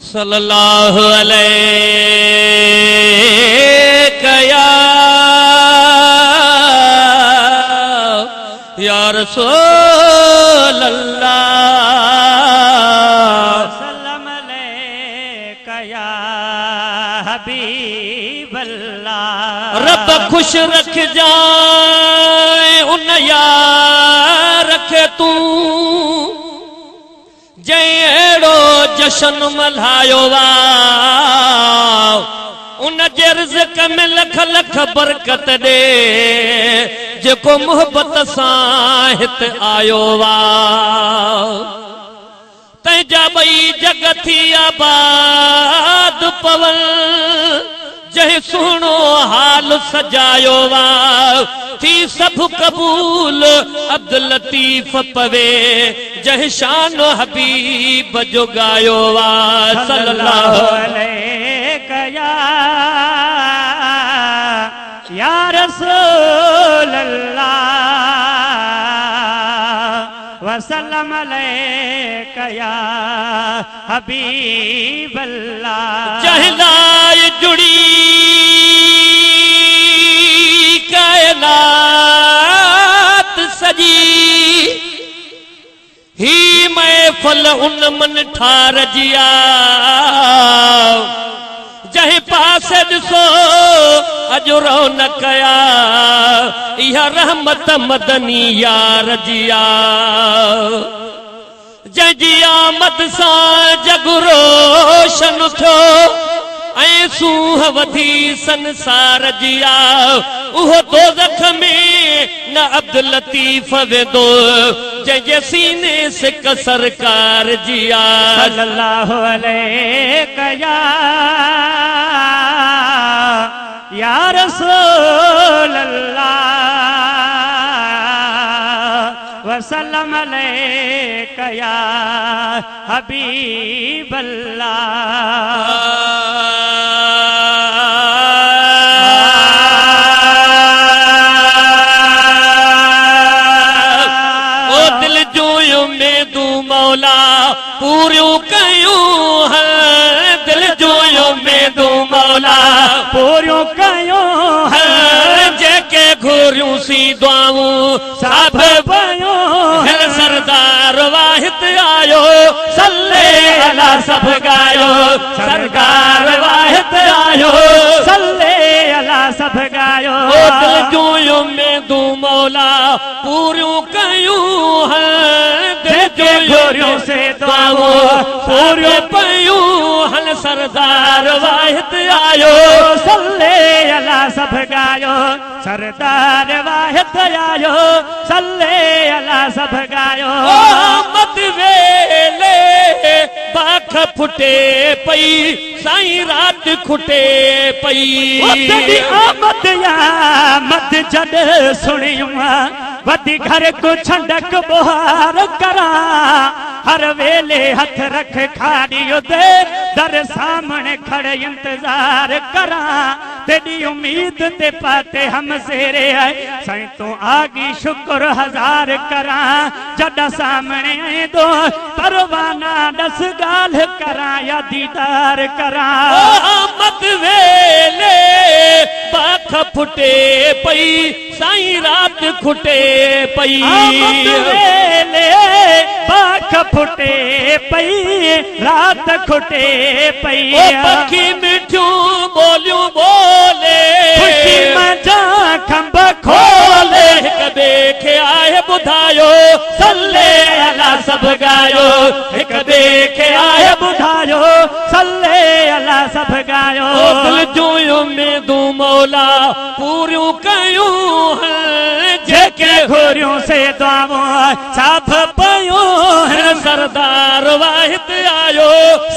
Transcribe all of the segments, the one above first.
सल्लल्लाहु अलैहि या रसूल अल्लाह सल्लम अलैका या हबीब अल्लाह। रब खुश रख जाए उन यार रखे तू जहिड़ो जशन मल्हायो वा उन जे रिज़्क़ में लख लख बरकत दे जेको मोहब्बत सां हिते आयो वा तंहिंजा ॿई जग थी आबाद पवन जंहिं सुहिणो हाल सजायो वा थी सभु क़बूल अब्दुल लतीफ़ पवे जंहिं शान हबीब जो गायो वा सल्लल्लाहु अलैका या रसूल अल्लाह वसल्लम अलैका या हबीब अल्लाह। जहिलाए जुड़ी कायनात सजी ही महफल उन मन ठार जिया जहीं पासे ॾिसो अॼु रौनक कया इहा रहमत मदनी यार जिया जंहिंजी आमद सां जग रोशन थियो ऐं सूह वधी संसार जिया उहो दोज़ख में न अब्दुल लतीफ़ वेंदो जंहिंजे सीने सिक सरकार जिया सल्लल्लाहु अलैका या रसूल अल्लाह वसल्लम अलैका या हबीब अल्लाह। पूरियूं कयूं हैं दिल जो उम्मीदू मौला पूरियूं कयूं हैं जेके घुरियूं सी दुआऊं सब पयूं हैं सरदार वाहिद आयो सल्ले अला सब गायो सरदार वाहिद आयो सल्ले अला सब गायो दिल जो उम्मीदू मौला पूरियूं कयूं हैं घोरियों से दुआओं पूरे पयूं हल सरदार वाहिद आयो सल्ले अला सब गायो सरदार वाहिद आयो सल्ले अला सब गायो मत वेले बाख फुटे पई साईं रात खुटे पई आमद या मत जड सुनियूं वधी घर को छंडक बोहार करा हर वेले हथ रख खाड़ियो दे दर सामने खड़े इंतजार करा तेरी उम्मीद ते पाते हम सेरे आए साईं तो आगी शुक्र हजार करा जड़ा सामने आए दो परवाना दस गाल करा या दीदार करा मत वेले बाख फुटे पई साईं रात खुटे पई वेले बाख फुटे पई रात खुटे पई पखी मिठियूं बोलियूं बोले खुशी मजा खंब खोले हिक ॿिए खे आहे ॿुधायो सल्ले अला सब गायो हिक ॿिए खे आहे ॿुधायो सल्ले अला सब गायो दिल जूं उम्मीदूं मौला पूरियूं कयूं जेके घोरियों से दुआओं सब पयूं सरदार वाहिद आयो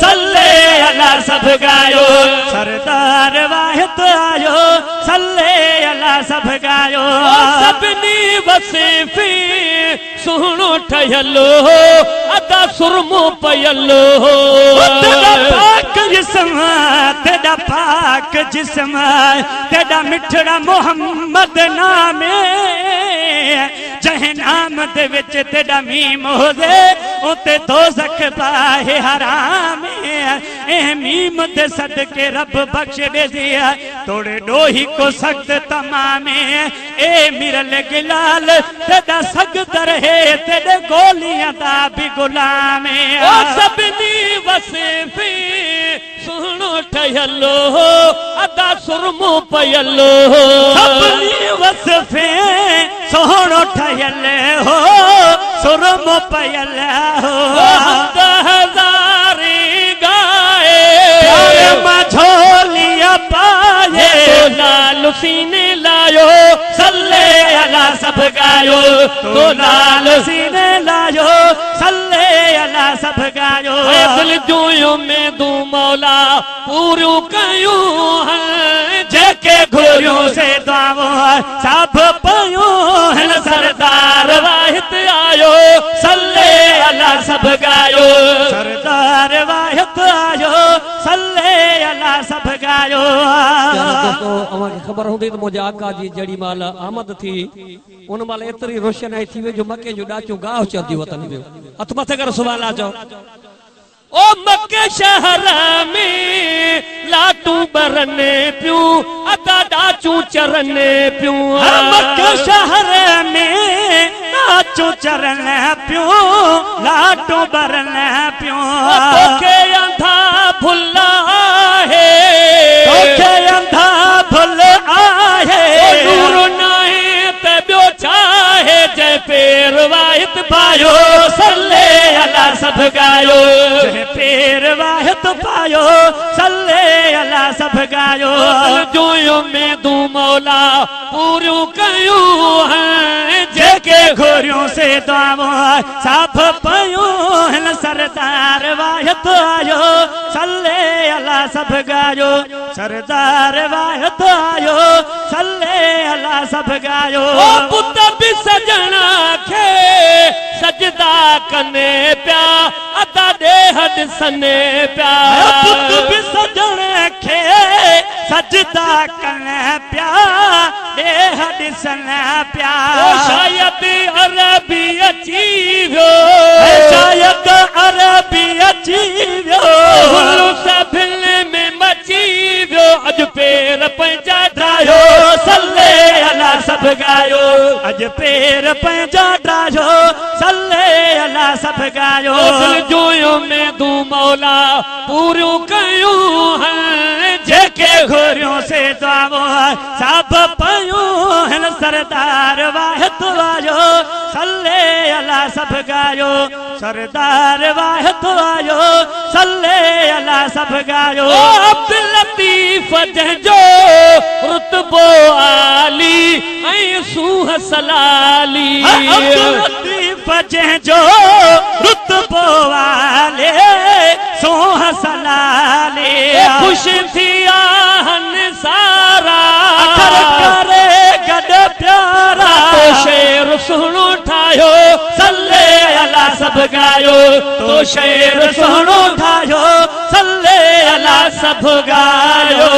सल्ले अला सब गायो सरदार वाहिद आयो सल्ले अला सब गायो सभिनी वसीफ़ी सुहिणो ठहियलो अदा सुरमो पयलो पाक जिस्म तेरा पाक जिस्म तेरा मिठड़ा मोहम्मद नामे जहे नाम दे विच तेरा मीम हो दे उते दोज़ख पाए हराम ए मीम ते सदके रब बख्श दे तोड़े डोही को सख्त तमामे ए मिरल गिलाल तेदा सगदर है तेरे गोलियां दा भी गुलामे ओ सबनी वसीफी सुनो ठयलो अदा सुरमो पयलो सबनी वसफे सोहणो ठयले हो सुरमो पयले हो हजारी गाए प्यारे मझोलिया पाए लाल सीने लायो सल्ले अला सब गायो तो लाल सीने लायो सल्ले अला सब गायो दिल जोयो में दू मौला पूरू कयूं है जेके घोरियों से दावो सब पयो है सरदार वाहिद आयो सल्ले अला सब गायो सरदार वाहिद आयो सल्ले अला सब गायो दोस्तों अवांखे ख़बर हूंदी त मुंहिंजे आका जी जड़ी माल आमद थी उन माल एतरी रोशनाई थी वे जो मके जो डाचू गांव चंदी वतन में हथ मथे कर सुभान अल्लाह चओ ओ मके शहर में लाटू बरने पियूं अदा डाचू चरने पियूं मके शहर में डाचू चरने पियूं लाटू बरने पियूं तोखे अंधा भुला है तोखे अंधा भुल आहे नूर नाहे ते ॿियो चाहे जंहिं पेर वाहिद पायो सल्ले अला सब गायो जंहिं पेर वाहिद पायो सल्ले अला सब गायो जोयो में दू मौला पूरियूं कयूं हैं जेके घोरियों से दावो सब पयूं हिन सरदार वाहिद आयो सल्ले अला सब गायो सरदार वाहिद आयो सल्ले अला सब गायो ओ पुत बि सजना खे सजदा कने पिया अदा ॾेह ॾिसने पिया पुत बि सजण खे सजदा कने पिया ॾेह ॾिसने पिया शायद अरबी अची वियो शायद अरबी अची वियो सभिल में मची वियो अॼु पेर पंहिंजा ड्रायो सल्ले अला सब गायो अज पेर पंहिंजा ड्रायो सल्ले अला सब गायो जोयो में दू मौला पूरियूं कयूं हैं जेके घोरियों से दावो सब पयूं हिन सरदार वाहिद आयो सल्ले अला सब गायो सरदार वाहिद आयो सल्ले अला सब गायो अब्दुल लतीफ जंहिंजो रुतबो आली ऐं सूह सलाली अब्दुल लतीफ जंहिंजो रुतबो वाले सोह सलाले खुश थी आहनि सारा कर करे गॾ प्यारा तो शेर सुहिणो ठाहियो सल्ले अला सब गायो तो शेर सुहिणो ठाहियो सल्ले अला सब गायो